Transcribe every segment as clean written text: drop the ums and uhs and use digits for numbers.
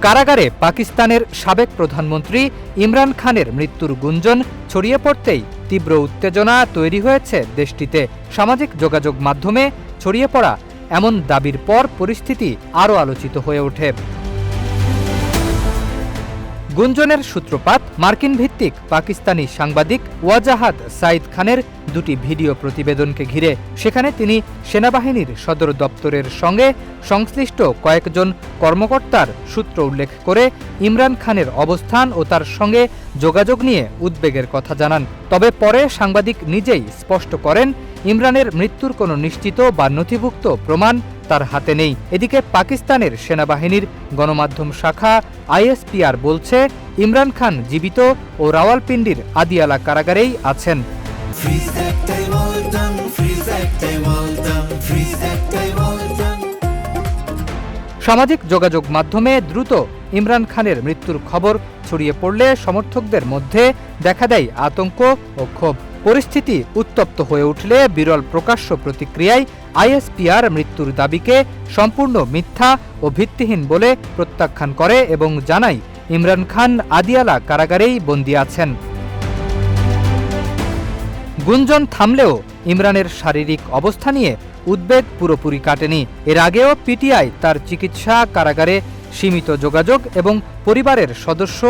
কারাগারে পাকিস্তানের সাবেক প্রধানমন্ত্রী ইমরান খানের মৃত্যুর গুঞ্জন ছড়িয়ে পড়তেই তীব্র উত্তেজনা তৈরি হয়েছে দেশটিতে। সামাজিক যোগাযোগ মাধ্যমে ছড়িয়ে পড়া এমন দাবির পর পরিস্থিতি আরও আলোচিত হয়ে ওঠে। গুঞ্জনের সূত্রপাত মার্কিন ভিত্তিক পাকিস্তানি সাংবাদিক ওয়াজাহাদ সাইদ খানের দুটি ভিডিও প্রতিবেদনকে ঘিরে। সেখানে তিনি সেনাবাহিনীর সদর দপ্তরের সঙ্গে সংশ্লিষ্ট কয়েকজন কর্মকর্তার সূত্র উল্লেখ করে ইমরান খানের অবস্থান ও তার সঙ্গে যোগাযোগ নিয়ে উদ্বেগের কথা জানান। তবে পরে সাংবাদিক নিজেই স্পষ্ট করেন, ইমরানের মৃত্যুর কোনো নিশ্চিত বা নথিভুক্ত প্রমাণ তার হাতে নেই। এদিকে পাকিস্তানের সেনাবাহিনীর গণমাধ্যম শাখা ISPR বলছে, ইমরান খান জীবিত ও রাওয়ালপিন্ডির আদিয়ালা কারাগারেই আছেন। সামাজিক যোগাযোগ মাধ্যমে দ্রুত ইমরান খানের মৃত্যুর খবর ছড়িয়ে পড়লে সমর্থকদের মধ্যে দেখা দেয় আতঙ্ক ও ক্ষোভ। পরিস্থিতি উত্তপ্ত হয়ে উঠলে বিরল প্রকাশ্য প্রতিক্রিয়ায় ISPR মৃত্যুর দাবিকে সম্পূর্ণ মিথ্যা ও ভিত্তিহীন বলে প্রত্যাখ্যান করে এবং জানায়, ইমরান খান আদিয়ালা কারাগারেই বন্দী আছেন। গুঞ্জন থামলেও ইমরানের শারীরিক অবস্থা নিয়ে উদ্বেগ পুরোপুরি কাটেনি। এর আগেও PTI তার চিকিৎসা, কারাগারে সীমিত যোগাযোগ এবং পরিবারের সদস্য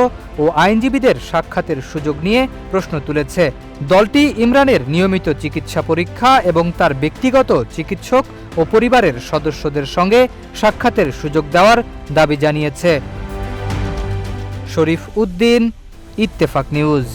ও আইনজীবীদের সাক্ষাতের সুযোগ নিয়ে প্রশ্ন তুলেছে। দলটি ইমরানের নিয়মিত চিকিৎসা পরীক্ষা এবং তার ব্যক্তিগত চিকিৎসক ও পরিবারের সদস্যদের সঙ্গে সাক্ষাতের সুযোগ দেওয়ার দাবি জানিয়েছে। শরীফ উদ্দিন, ইত্তেফাক নিউজ।